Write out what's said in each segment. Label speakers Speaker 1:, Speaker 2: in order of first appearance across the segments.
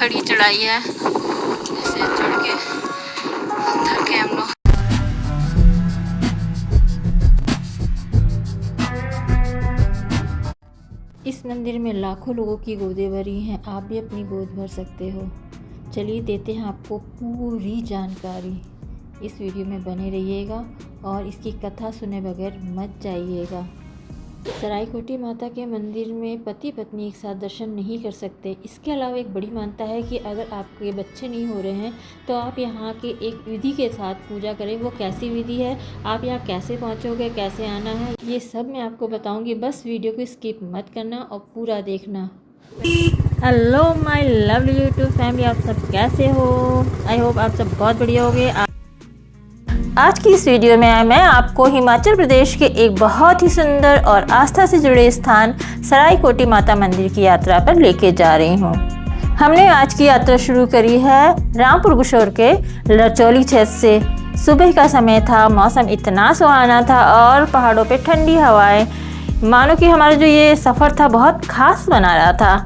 Speaker 1: खड़ी चढ़ाई है, इसे चढ़ के थक के हम लोग। इस मंदिर में लाखों लोगों की गोदें भरी हैं, आप भी अपनी गोद भर सकते हो। चलिए देते हैं आपको पूरी जानकारी। इस वीडियो में बने रहिएगा और इसकी कथा सुने बगैर मत जाइएगा। सरायकोटी माता के मंदिर में पति पत्नी एक साथ दर्शन नहीं कर सकते। इसके अलावा एक बड़ी मान्यता है कि अगर आपके बच्चे नहीं हो रहे हैं तो आप यहाँ के एक विधि के साथ पूजा करें। वो कैसी विधि है, आप यहाँ कैसे पहुँचोगे, कैसे आना है, ये सब मैं आपको बताऊँगी। बस वीडियो को स्किप मत करना और पूरा देखना। Hello my lovely YouTube family, आप सब कैसे हो? आई होप आप सब बहुत बढ़िया होंगे। आज की इस वीडियो में मैं आपको हिमाचल प्रदेश के एक बहुत ही सुंदर और आस्था से जुड़े स्थान सरायकोटी माता मंदिर की यात्रा पर लेके जा रही हूँ। हमने आज की यात्रा शुरू करी है रामपुर गुशोर के लरचौली क्षेत्र से। सुबह का समय था, मौसम इतना सुहाना था और पहाड़ों पे ठंडी हवाएं, मानो कि हमारा जो ये सफ़र था बहुत खास बना रहा था।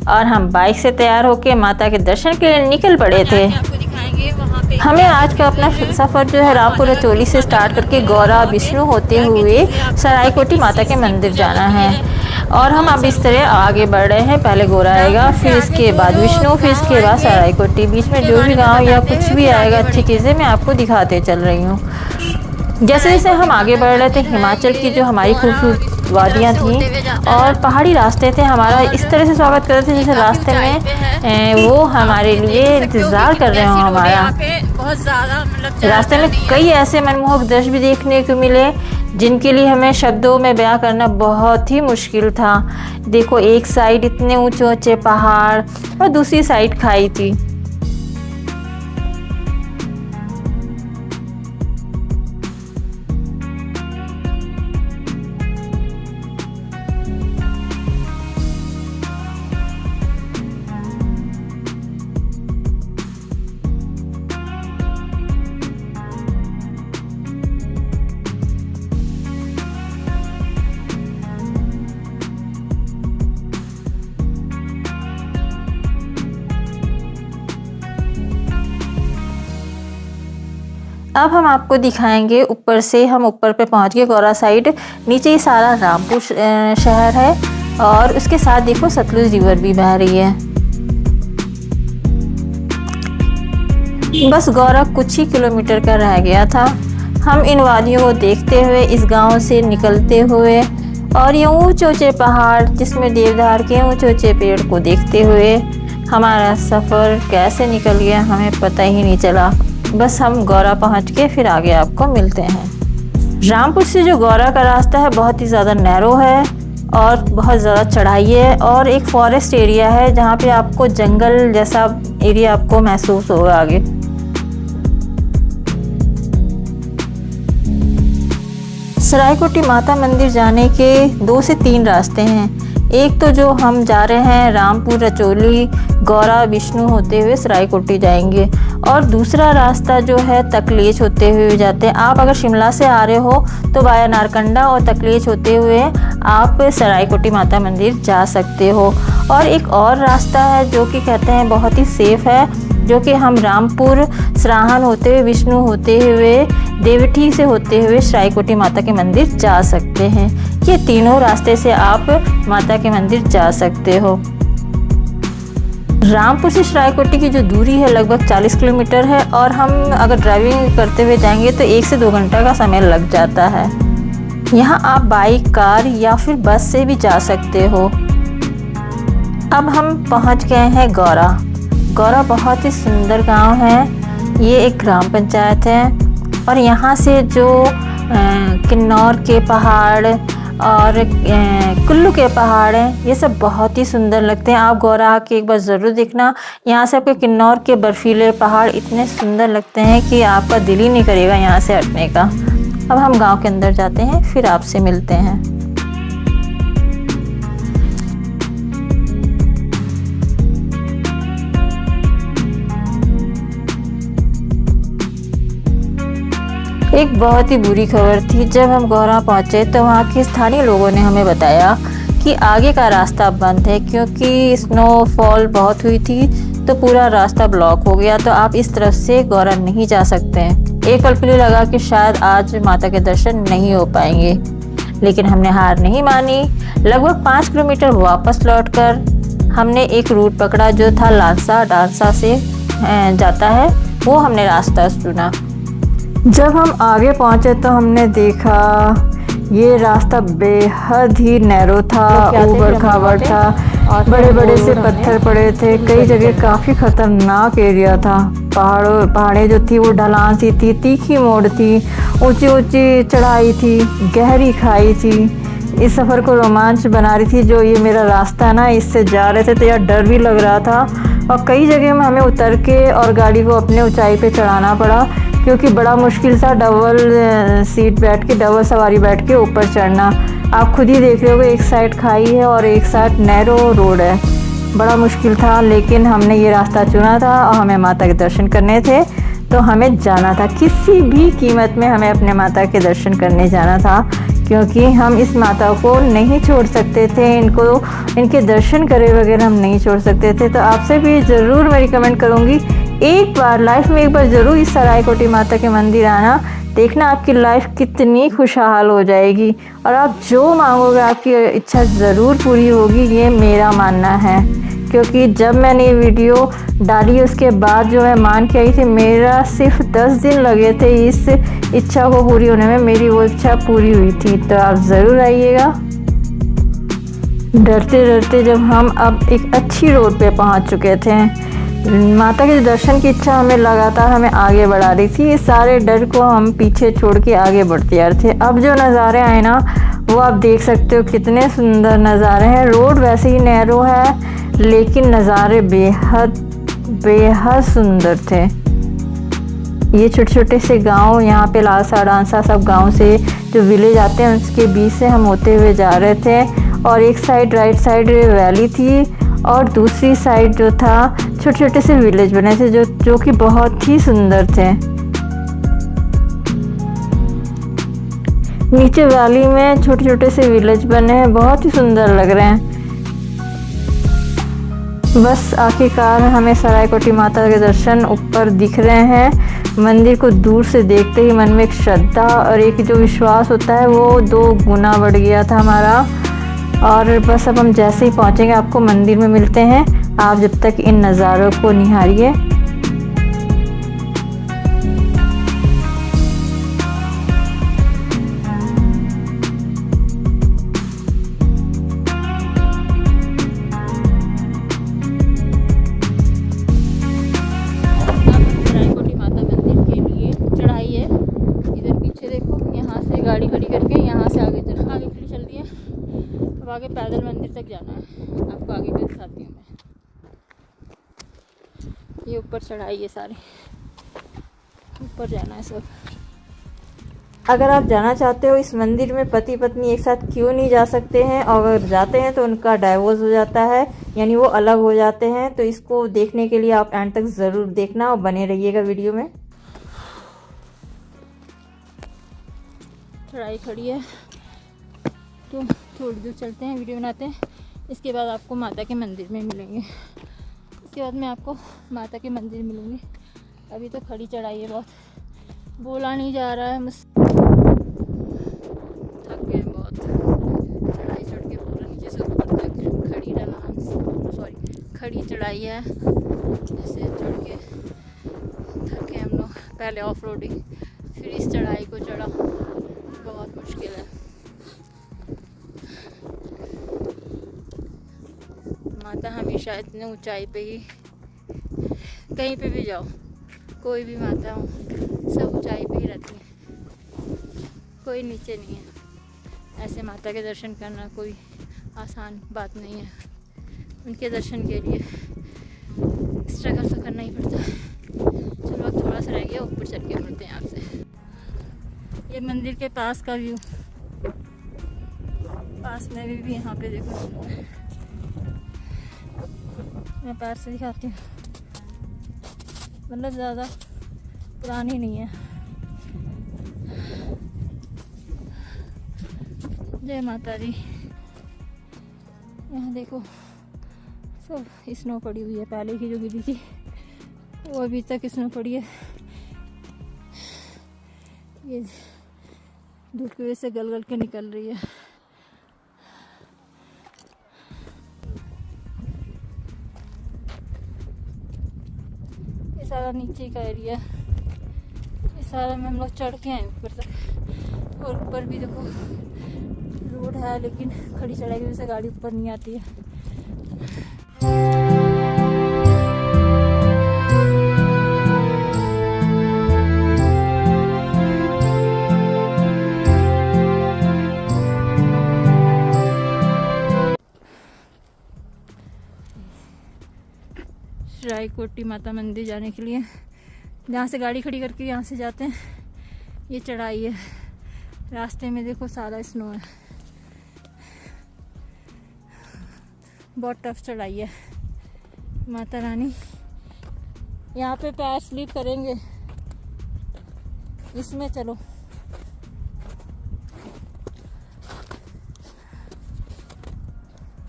Speaker 1: और हम बाइक से तैयार होकर माता के दर्शन के लिए निकल पड़े थे। हमें आज का अपना सफ़र जो है रामपुर लरचौली से स्टार्ट करके गौरा विष्णु होते हुए सरायकोटी माता के मंदिर जाना है। और हम अब इस तरह आगे बढ़ रहे हैं। पहले गौरा आएगा, फिर इसके बाद विष्णु, फिर इसके बाद सरायकोटी। बीच में जो भी गांव या कुछ भी आएगा, अच्छी चीज़ें मैं आपको दिखाते चल रही हूँ। जैसे जैसे हम आगे बढ़ रहे थे, हिमाचल की जो हमारी खूबसूरत वादियाँ थीं और पहाड़ी रास्ते थे, हमारा इस तरह से स्वागत कर रहे थे जैसे रास्ते में वो हमारे लिए इंतज़ार कर रहे हो हमारा। रास्ते में कई ऐसे मनमोहक दृश्य भी देखने को मिले जिनके लिए हमें शब्दों में बयां करना बहुत ही मुश्किल था। देखो, एक साइड इतने ऊंचे ऊंचे पहाड़ और दूसरी साइड खाई थी। अब हम आपको दिखाएंगे ऊपर से। हम ऊपर पे पहुंच गए गौरा साइड। नीचे ये सारा रामपुर शहर है और उसके साथ देखो सतलुज रिवर भी बह रही है। बस गौरा कुछ ही किलोमीटर का रह गया था। हम इन वादियों को देखते हुए इस गांव से निकलते हुए और ये ऊंचे ऊंचे पहाड़ जिसमें देवदार के ऊंचे ऊंचे पेड़ को देखते हुए हमारा सफ़र कैसे निकल गया हमें पता ही नहीं चला। बस हम गौरा पहुंच के फिर आगे आपको मिलते हैं। रामपुर से जो गौरा का रास्ता है बहुत ही ज़्यादा नैरो है और बहुत ज़्यादा चढ़ाई है और एक फॉरेस्ट एरिया है जहाँ पे आपको जंगल जैसा एरिया आपको महसूस होगा आगे। सरायकोटी माता मंदिर जाने के 2 से 3 रास्ते हैं। एक तो जो हम जा रहे हैं रामपुर लरचौली गौरा विष्णु होते हुए सरायकोटी जाएंगे और दूसरा रास्ता जो है तकलेच होते हुए जाते हैं। आप अगर शिमला से आ रहे हो तो वाया नारकंडा और तकलेच होते हुए आप सरायकोटी माता मंदिर जा सकते हो। और एक और रास्ता है जो कि कहते हैं बहुत ही सेफ़ है, जो कि हम रामपुर सराहन होते हुए विष्णु होते हुए देवठी से होते हुए सरायकोटी माता के मंदिर जा सकते हैं। ये तीनों रास्ते से आप माता के मंदिर जा सकते हो। रामपुर से सरायकोटी की जो दूरी है लगभग 40 किलोमीटर है और हम अगर ड्राइविंग करते हुए जाएंगे तो 1 से 2 घंटा का समय लग जाता है। यहाँ आप बाइक, कार या फिर बस से भी जा सकते हो। अब हम पहुँच गए हैं गौरा। गौरा बहुत ही सुंदर गांव है। ये एक ग्राम पंचायत है और यहाँ से जो किन्नौर के पहाड़ और कुल्लू के पहाड़ हैं ये सब बहुत ही सुंदर लगते हैं। आप गौरा आके एक बार ज़रूर देखना। यहाँ से आपके किन्नौर के बर्फीले पहाड़ इतने सुंदर लगते हैं कि आपका दिल ही नहीं करेगा यहाँ से हटने का। अब हम गांव के अंदर जाते हैं, फिर आपसे मिलते हैं। एक बहुत ही बुरी खबर थी। जब हम गौरा पहुँचे तो वहाँ के स्थानीय लोगों ने हमें बताया कि आगे का रास्ता बंद है क्योंकि स्नोफॉल बहुत हुई थी तो पूरा रास्ता ब्लॉक हो गया, तो आप इस तरफ से गौरा नहीं जा सकते हैं। एक पल के लिए लगा कि शायद आज माता के दर्शन नहीं हो पाएंगे, लेकिन हमने हार नहीं मानी। लगभग 5 किलोमीटर वापस लौटकर हमने एक रूट पकड़ा जो था लांसा डांसा से जाता है, वो हमने रास्ता चुना। जब हम आगे पहुंचे तो हमने देखा ये रास्ता बेहद ही नैरो था, ऊबड़ खाबड़ था, बड़े बड़े से पत्थर पड़े थे, कई जगह काफ़ी ख़तरनाक एरिया था। पहाड़ें जो थी वो ढलान सी थी, तीखी मोड़ थी, ऊंची ऊंची चढ़ाई थी, गहरी खाई थी। इस सफ़र को रोमांच बना रही थी जो ये मेरा रास्ता ना, इससे जा रहे थे तो यार डर भी लग रहा था, और कई जगह में हमें उतर के और गाड़ी को अपने ऊंचाई पे चढ़ाना पड़ा, क्योंकि बड़ा मुश्किल था डबल सीट बैठ के, डबल सवारी बैठ के ऊपर चढ़ना। आप खुद ही देख रहे होगे, एक साइड खाई है और एक साइड नैरो रोड है, बड़ा मुश्किल था। लेकिन हमने ये रास्ता चुना था और हमें माता के दर्शन करने थे, तो हमें जाना था, किसी भी कीमत में हमें अपने माता के दर्शन करने जाना था, क्योंकि हम इस माता को नहीं छोड़ सकते थे, इनके दर्शन करे बगैर हम नहीं छोड़ सकते थे। तो आपसे भी ज़रूर मैं रिकमेंड करूँगी, एक बार लाइफ में एक बार ज़रूर इस सरायकोटी माता के मंदिर आना, देखना आपकी लाइफ कितनी खुशहाल हो जाएगी, और आप जो मांगोगे आपकी इच्छा ज़रूर पूरी होगी, ये मेरा मानना है। क्योंकि जब मैंने ये वीडियो डाली उसके बाद जो मैं मान के आई थी, मेरा सिर्फ 10 दिन लगे थे इस इच्छा को पूरी होने में, मेरी वो इच्छा पूरी हुई थी। तो आप ज़रूर आइएगा। डरते डरते जब हम अब एक अच्छी रोड पे पहुंच चुके थे, माता के दर्शन की इच्छा हमें लगातार हमें आगे बढ़ा रही थी, इस सारे डर को हम पीछे छोड़ के आगे बढ़ते आ रहे थे। अब जो नज़ारे आए ना, वो आप देख सकते हो कितने सुंदर नज़ारे हैं। रोड वैसे ही नैरो है, लेकिन नज़ारे बेहद बेहद सुंदर थे। ये छोटे छोटे से गांव, यहाँ पे लांसा डांसा सब गांव से जो विलेज आते हैं उसके बीच से हम होते हुए जा रहे थे, और एक साइड राइट साइड वैली थी और दूसरी साइड जो था छोटे छोटे से विलेज बने थे जो कि बहुत ही सुंदर थे। नीचे वैली में छोटे छोटे से विलेज बने हैं, बहुत ही सुंदर लग रहे हैं। बस आखिरकार हमें सरायकोटी माता के दर्शन ऊपर दिख रहे हैं। मंदिर को दूर से देखते ही मन में एक श्रद्धा और एक जो विश्वास होता है वो 2 गुना बढ़ गया था हमारा। और बस अब हम जैसे ही पहुंचेंगे आपको मंदिर में मिलते हैं। आप जब तक इन नज़ारों को निहारिए।
Speaker 2: गाड़ी खड़ी करके यहाँ से आगे खड़ी चल रही है। अब आगे पैदल मंदिर तक जाना है, आपको आगे का दिखाती हूँ मैं। ये ऊपर चढ़ाई है, सारी ऊपर जाना है सब।
Speaker 1: अगर आप जाना चाहते हो इस मंदिर में पति पत्नी एक साथ क्यों नहीं जा सकते हैं, और अगर जाते हैं तो उनका डाइवोर्स हो जाता है, यानी वो अलग हो जाते हैं। तो इसको देखने के लिए आप एंड तक ज़रूर देखना और बने रहिएगा वीडियो में।
Speaker 2: चढ़ाई खड़ी है तो थोड़ी दूर चलते हैं, वीडियो बनाते हैं। इसके बाद आपको माता के मंदिर में मिलेंगे। इसके बाद मैं आपको माता के मंदिर मिलूँगी। अभी तो खड़ी चढ़ाई है, बहुत बोला नहीं जा रहा है मुझसे। थक गए बहुत, चढ़ाई चढ़ के पूरा नीचे से ऊपर तक खड़ी चढ़ाई है। जैसे चढ़ के थके हम लोग। पहले ऑफ रोडिंग, फिर इस चढ़ाई को चढ़ा, बहुत मुश्किल है। माता हमेशा इतने ऊंचाई पे ही, कहीं पे भी जाओ, कोई भी माता हो, सब ऊंचाई पे ही रहती है, कोई नीचे नहीं है। ऐसे माता के दर्शन करना कोई आसान बात नहीं है। उनके दर्शन के लिए स्ट्रगल तो करना ही पड़ता है। चलो अब थोड़ा सा रह गया, ऊपर चल के मिलते हैं आपसे। ये मंदिर के पास का व्यू, पास में भी यहाँ पे देखो, मैं पास से दिखाती हूँ। मतलब ज़्यादा पुरानी नहीं है। जय माता दी। यहाँ देखो सब स्नो पड़ी हुई है, पहले की जो गिरी थी वो अभी तक स्नो पड़ी है। ये धूप की वजह से गल गल के निकल रही है। ये सारा नीचे का एरिया, ये सारा में हम लोग चढ़ के आए ऊपर तक, और ऊपर भी देखो रोड है, लेकिन खड़ी चढ़ाई की वजह से गाड़ी ऊपर नहीं आती है। रायकोटी माता मंदिर जाने के लिए जहाँ से गाड़ी खड़ी करके यहाँ से जाते हैं, ये चढ़ाई है। रास्ते में देखो सारा स्नो है, बहुत टफ चढ़ाई है। माता रानी यहाँ पे पैर स्लिप करेंगे, इसमें चलो।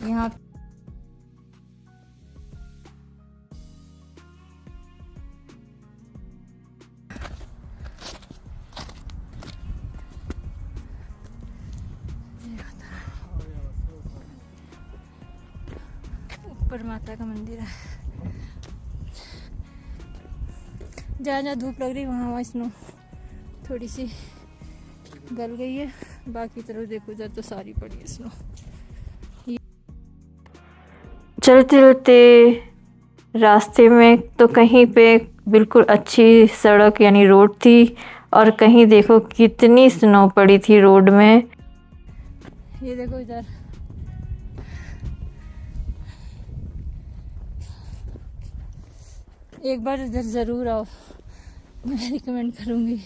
Speaker 2: यहाँ ऊपर माता का मंदिर है। जहाँ जहाँ धूप लग रही है वहाँ वहाँ स्नो थोड़ी सी गल गई है, बाकी तरफ देखो इधर तो सारी पड़ी है स्नो।
Speaker 1: चलते चलते रास्ते में तो कहीं पे बिल्कुल अच्छी सड़क यानी रोड थी, और कहीं देखो कितनी स्नो पड़ी थी रोड में।
Speaker 2: ये देखो इधर एक बार इधर ज़रूर आओ, मैं रिकमेंड करूँगी।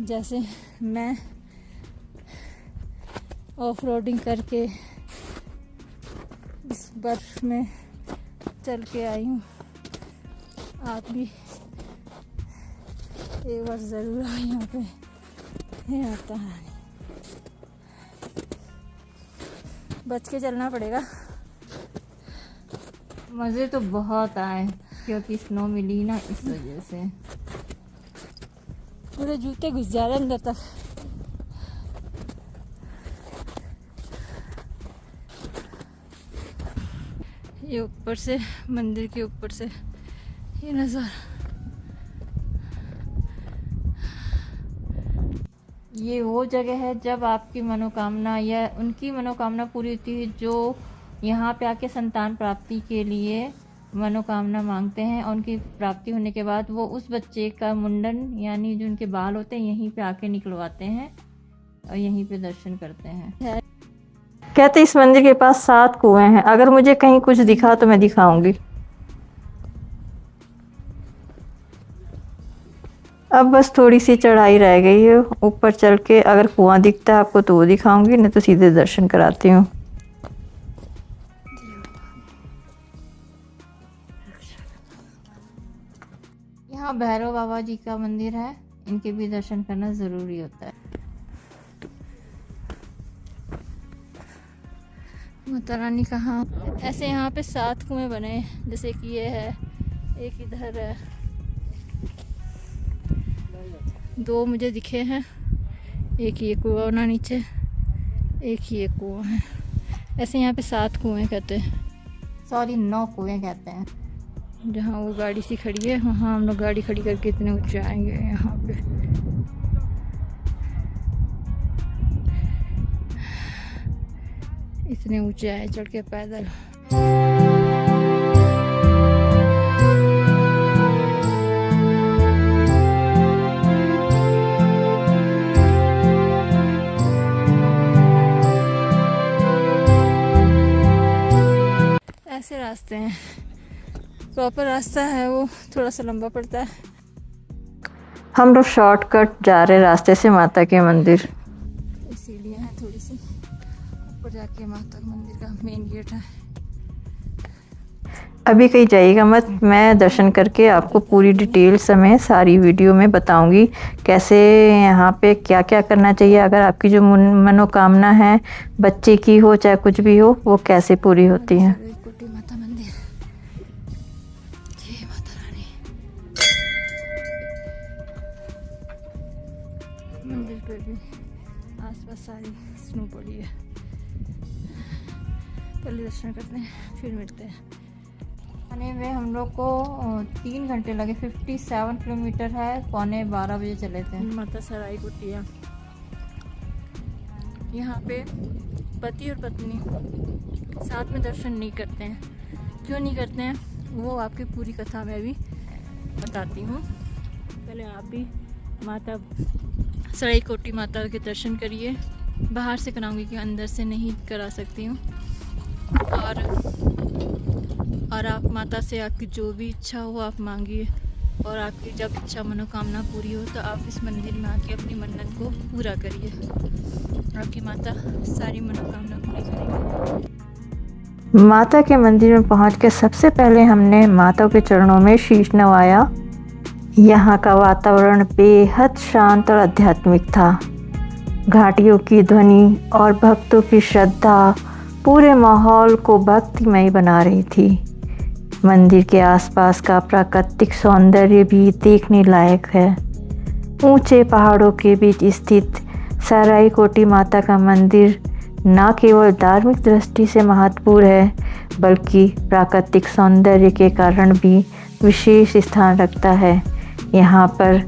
Speaker 2: जैसे मैं ऑफ रोडिंग करके इस बर्फ में चल के आई हूँ, आप भी एक बार ज़रूर आओ यहाँ पे। ये आता है, बच के चलना पड़ेगा।
Speaker 1: मज़े तो बहुत आए क्योंकि स्नो मिली ना, इस वजह से
Speaker 2: पूरे जूते घुस जा रहे अंदर तक। ये ऊपर से मंदिर के ऊपर से ये नज़ारा,
Speaker 1: ये वो जगह है जब आपकी मनोकामना या उनकी मनोकामना पूरी होती है जो यहाँ पे आके संतान प्राप्ति के लिए मनोकामना मांगते हैं, और उनकी प्राप्ति होने के बाद वो उस बच्चे का मुंडन यानी जो उनके बाल होते हैं यहीं पे आके निकलवाते हैं और यहीं पे दर्शन करते हैं। कहते इस मंदिर के पास 7 कुएं हैं, अगर मुझे कहीं कुछ दिखा तो मैं दिखाऊंगी। अब बस थोड़ी सी चढ़ाई रह गई है, ऊपर चल के अगर कुआं दिखता है आपको तो वो दिखाऊंगी, नहीं तो सीधे दर्शन कराती हूँ। यहाँ भैरव बाबा जी का मंदिर है, इनके भी दर्शन करना ज़रूरी होता है।
Speaker 2: माता रानी कहाँ, ऐसे यहाँ पे 7 कुएं बने हैं, जैसे कि ये है, एक इधर है, 2 मुझे दिखे हैं, एक ये कुआं ना नीचे, एक ये कुआं है। ऐसे यहाँ पे 7 कुएं कहते हैं,
Speaker 1: सॉरी 9 कुएं कहते हैं।
Speaker 2: जहाँ वो गाड़ी सी खड़ी है वहाँ हम लोग गाड़ी खड़ी करके इतने ऊंचे आएंगे। यहाँ पे इतने ऊंचे आए चढ़ के पैदल। ऐसे रास्ते हैं, प्रॉपर रास्ता है वो थोड़ा सा लंबा पड़ता है।
Speaker 1: हम लोग शॉर्टकट जा रहे रास्ते से माता के मंदिर,
Speaker 2: इसीलिए है थोड़ी सी ऊपर जाके माता के मंदिर का मेन गेट है।
Speaker 1: अभी कहीं जाइएगा मत, मैं दर्शन करके आपको पूरी डिटेल समेत सारी वीडियो में बताऊंगी कैसे यहाँ पे क्या क्या करना चाहिए। अगर आपकी जो मनोकामना है बच्चे की हो चाहे कुछ भी हो, वो कैसे पूरी होती है।
Speaker 2: कोटी माता मंदिर मंदिर पे भी आसपास सारी स्नो पड़ी है। पहले दर्शन करते हैं फिर मिलते हैं। आने में हम लोग को 3 घंटे लगे। 57 किलोमीटर है। 11:15 बजे चले थे। माता सराय कुटिया, यहाँ पे पति और पत्नी साथ में दर्शन नहीं करते हैं। क्यों नहीं करते हैं वो आपकी पूरी कथा में भी बताती हूँ। पहले आप भी माता सराय कोटी माता के दर्शन करिए। बाहर से कराऊंगी कि अंदर से नहीं करा सकती हूँ। और आप माता से आपकी जो भी इच्छा हो आप मांगिए, और आपकी जब इच्छा मनोकामना पूरी हो तो आप इस मंदिर में आके अपनी मन्नत को पूरा करिए। आपकी माता सारी मनोकामना पूरी करेगी।
Speaker 1: माता के मंदिर में पहुंच के सबसे पहले हमने माता के चरणों में शीश नवाया। यहाँ का वातावरण बेहद शांत और आध्यात्मिक था। घाटियों की ध्वनि और भक्तों की श्रद्धा पूरे माहौल को भक्तिमय बना रही थी। मंदिर के आसपास का प्राकृतिक सौंदर्य भी देखने लायक है। ऊंचे पहाड़ों के बीच स्थित सराय कोटी माता का मंदिर न केवल धार्मिक दृष्टि से महत्वपूर्ण है, बल्कि प्राकृतिक सौंदर्य के कारण भी विशेष स्थान रखता है। यहाँ पर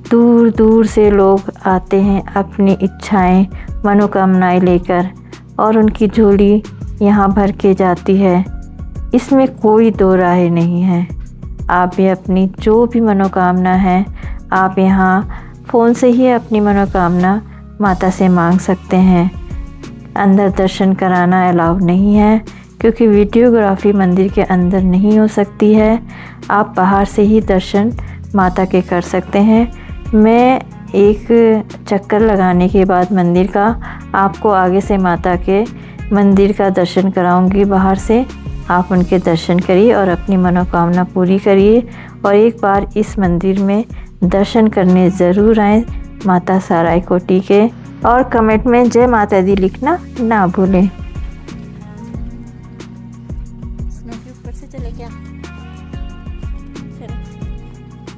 Speaker 1: दूर दूर से लोग आते हैं अपनी इच्छाएं, मनोकामनाएं लेकर, और उनकी झोली यहाँ भर के जाती है। इसमें कोई दो राय नहीं है। आप भी अपनी जो भी मनोकामना है आप यहाँ फ़ोन से ही अपनी मनोकामना माता से मांग सकते हैं। अंदर दर्शन कराना अलाउ नहीं है, क्योंकि वीडियोग्राफी मंदिर के अंदर नहीं हो सकती है। आप बाहर से ही दर्शन माता के कर सकते हैं। मैं एक चक्कर लगाने के बाद मंदिर का आपको आगे से माता के मंदिर का दर्शन कराऊंगी बाहर से। आप उनके दर्शन करिए और अपनी मनोकामना पूरी करिए, और एक बार इस मंदिर में दर्शन करने ज़रूर आएँ माता सराय कोटी के। और कमेंट में जय माता दी लिखना ना भूलें।
Speaker 2: स्नो के ऊपर से चले क्या? चलो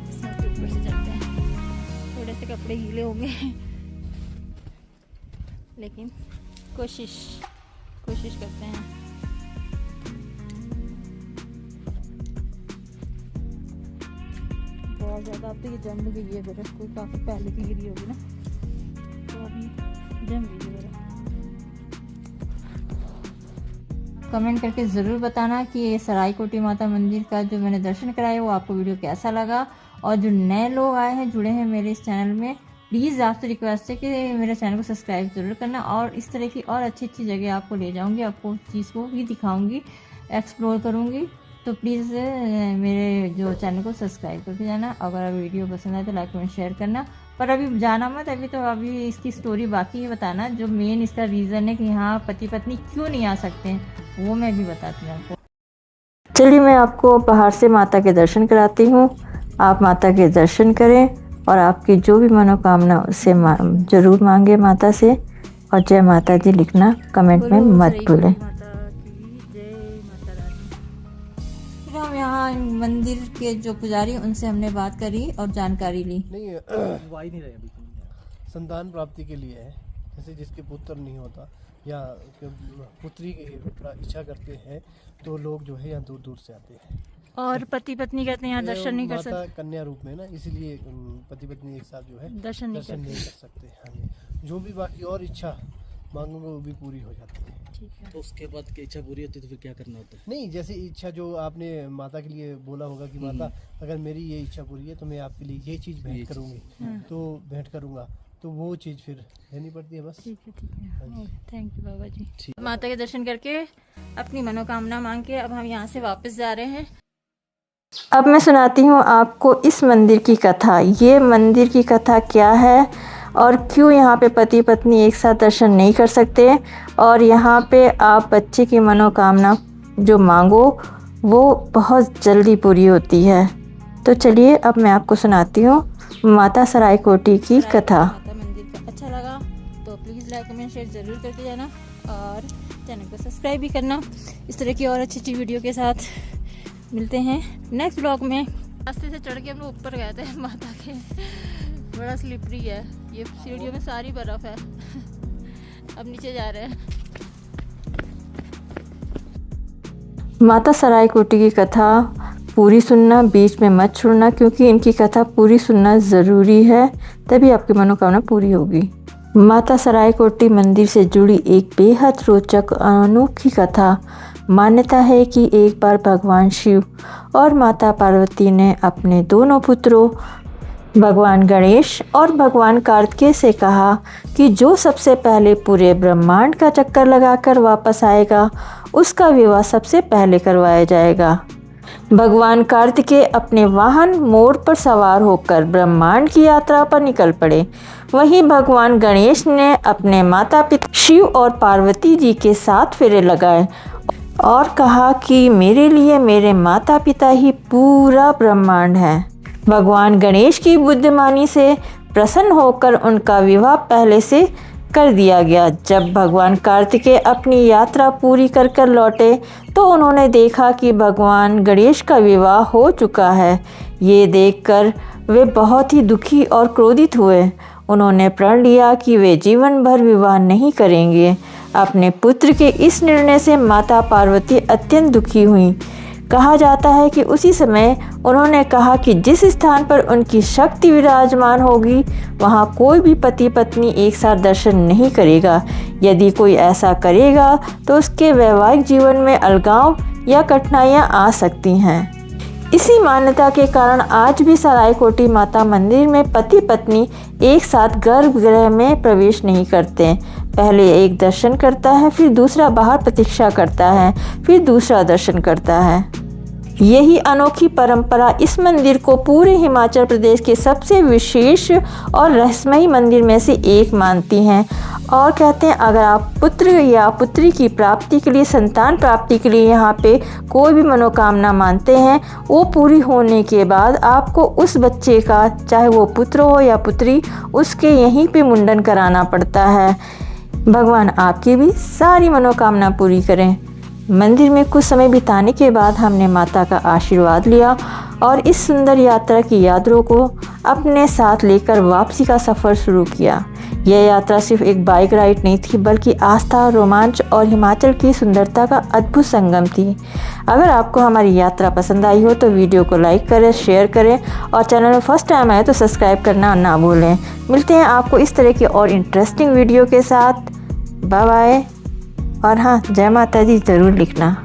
Speaker 2: स्नो के ऊपर से चलते हैं। थोड़े से कपड़े गीले होंगे लेकिन कोशिश करते हैं। बहुत ज़्यादा अब तो ये जम गई है बर्फ़, कोई काफ़ी पहले की गिरी होगी ना, तो अभी जम गई है बर्फ़। कमेंट करके ज़रूर बताना कि ये सराय कोटी माता मंदिर का जो मैंने दर्शन कराया वो आपको वीडियो कैसा लगा। और जो नए लोग आए हैं, जुड़े हैं मेरे इस चैनल में, प्लीज़ आपसे रिक्वेस्ट है कि मेरे चैनल को सब्सक्राइब ज़रूर करना। और इस तरह की और अच्छी अच्छी जगह आपको ले जाऊंगी, आपको चीज़ को भी दिखाऊंगी, एक्सप्लोर करूंगी। तो प्लीज़ मेरे जो चैनल को सब्सक्राइब करके जाना। अगर वीडियो पसंद आए तो लाइक कमेंट शेयर करना। पर अभी जाना मत, अभी इसकी स्टोरी बाकी है बताना। जो मेन इसका रीज़न है कि यहाँ पति पत्नी क्यों नहीं आ सकते हैं, वो मैं भी बताती हूँ आपको।
Speaker 1: चलिए मैं आपको बाहर से माता के दर्शन कराती हूँ। आप माता के दर्शन करें और आपकी जो भी मनोकामना उससे ज़रूर मांगे माता से। और जय माता दी लिखना कमेंट में मत भूलें। हम यहाँ मंदिर के जो पुजारी उनसे हमने बात करी और जानकारी ली।
Speaker 3: नहीं वो आ ही नहीं रहे अभी। संतान प्राप्ति के लिए है, जैसे जिसके पुत्र नहीं होता या पुत्री की इच्छा करते हैं तो लोग जो है यहाँ दूर दूर से आते हैं।
Speaker 2: और पति पत्नी कहते हैं यहाँ दर्शन नहीं कर सकते,
Speaker 3: कन्या रूप में ना, इसलिए पति पत्नी एक साथ जो है
Speaker 2: दर्शन नहीं
Speaker 3: कर सकते। हाँ जी, जो भी बाकी और इच्छा मांगोगे वो भी पूरी हो जाती है।
Speaker 4: तो उसके बाद की इच्छा पूरी होती है तो फिर क्या करना होता है?
Speaker 3: नहीं, जैसे इच्छा जो आपने माता के लिए बोला होगा कि माता अगर मेरी ये इच्छा पूरी है तो मैं आपके लिए ये चीज़ भेंट करूँगी, तो भेंट करूँगा, तो वो चीज़ फिर लेनी पड़ती है बस।
Speaker 2: ठीक है। थैंक यू बाबा जी। माता के दर्शन करके अपनी मनोकामना मांग के अब हम यहाँ से वापस जा रहे हैं।
Speaker 1: अब मैं सुनाती हूँ आपको इस मंदिर की कथा। ये मंदिर की कथा क्या है और क्यों यहाँ पे पति पत्नी एक साथ दर्शन नहीं कर सकते, और यहाँ पे आप बच्चे की मनोकामना जो मांगो वो बहुत जल्दी पूरी होती है। तो चलिए अब मैं आपको सुनाती हूँ माता सराय कोटी की कथा।
Speaker 2: माता मंदिर का अच्छा लगा तो प्लीज़ लाइक कमेंट शेयर ज़रूर करके जाना, और चैनल को सब्सक्राइब भी करना। इस तरह की और अच्छी अच्छी वीडियो के साथ मिलते हैं नेक्स्ट ब्लॉग में। रास्ते से चढ़ के हम लोग ऊपर गए थे माता के बड़ा स्लिपरी है, ये सीढ़ियों में सारी बर्फ है। अब नीचे जा रहे हैं।
Speaker 1: माता सरायकोटी की कथा पूरी सुनना, बीच में मत छोड़ना, क्योंकि इनकी कथा पूरी सुनना ज़रूरी है, तभी आपकी मनोकामना पूरी होगी। माता सरायकोटी मंदिर से जुड़ी एक बेहद रोचक अनोखी कथा। मान्यता है कि एक बार भगवान शिव और माता पार्वती ने अपने दोनों पुत्रों भगवान गणेश और भगवान कार्तिकेय से कहा कि जो सबसे पहले पूरे ब्रह्मांड का चक्कर लगाकर वापस आएगा उसका विवाह सबसे पहले करवाया जाएगा। भगवान कार्तिकेय अपने वाहन मोर पर सवार होकर ब्रह्मांड की यात्रा पर निकल पड़े। वहीं भगवान गणेश ने अपने माता पिता शिव और पार्वती जी के साथ फेरे लगाए और कहा कि मेरे लिए मेरे माता पिता ही पूरा ब्रह्मांड है। भगवान गणेश की बुद्धिमानी से प्रसन्न होकर उनका विवाह पहले से कर दिया गया। जब भगवान कार्तिकेय अपनी यात्रा पूरी कर लौटे तो उन्होंने देखा कि भगवान गणेश का विवाह हो चुका है। ये देखकर वे बहुत ही दुखी और क्रोधित हुए। उन्होंने प्रण लिया कि वे जीवन भर विवाह नहीं करेंगे। अपने पुत्र के इस निर्णय से माता पार्वती अत्यंत दुखी हुई। कहा जाता है कि उसी समय उन्होंने कहा कि जिस स्थान पर उनकी शक्ति विराजमान होगी वहाँ कोई भी पति पत्नी एक साथ दर्शन नहीं करेगा। यदि कोई ऐसा करेगा तो उसके वैवाहिक जीवन में अलगाव या कठिनाइयाँ आ सकती हैं। इसी मान्यता के कारण आज भी सरायकोटी माता मंदिर में पति पत्नी एक साथ गर्भगृह में प्रवेश नहीं करते। पहले एक दर्शन करता है, फिर दूसरा बाहर प्रतीक्षा करता है, फिर दूसरा दर्शन करता है। यही अनोखी परंपरा इस मंदिर को पूरे हिमाचल प्रदेश के सबसे विशेष और रहस्यमयी मंदिर में से एक मानती हैं। और कहते हैं अगर आप पुत्र या पुत्री की प्राप्ति के लिए, संतान प्राप्ति के लिए यहाँ पे कोई भी मनोकामना मानते हैं, वो पूरी होने के बाद आपको उस बच्चे का, चाहे वो पुत्र हो या पुत्री, उसके यहीं पे मुंडन कराना पड़ता है। भगवान आपकी भी सारी मनोकामना पूरी करें। मंदिर में कुछ समय बिताने के बाद हमने माता का आशीर्वाद लिया और इस सुंदर यात्रा की यात्रियों को अपने साथ लेकर वापसी का सफ़र शुरू किया। यह यात्रा सिर्फ एक बाइक राइड नहीं थी, बल्कि आस्था, रोमांच और हिमाचल की सुंदरता का अद्भुत संगम थी। अगर आपको हमारी यात्रा पसंद आई हो तो वीडियो को लाइक करें, शेयर करें और चैनल में फर्स्ट टाइम आए तो सब्सक्राइब करना ना भूलें। मिलते हैं आपको इस तरह की और इंटरेस्टिंग वीडियो के साथ। Bye bye. और हाँ, जय माता दी ज़रूर लिखना।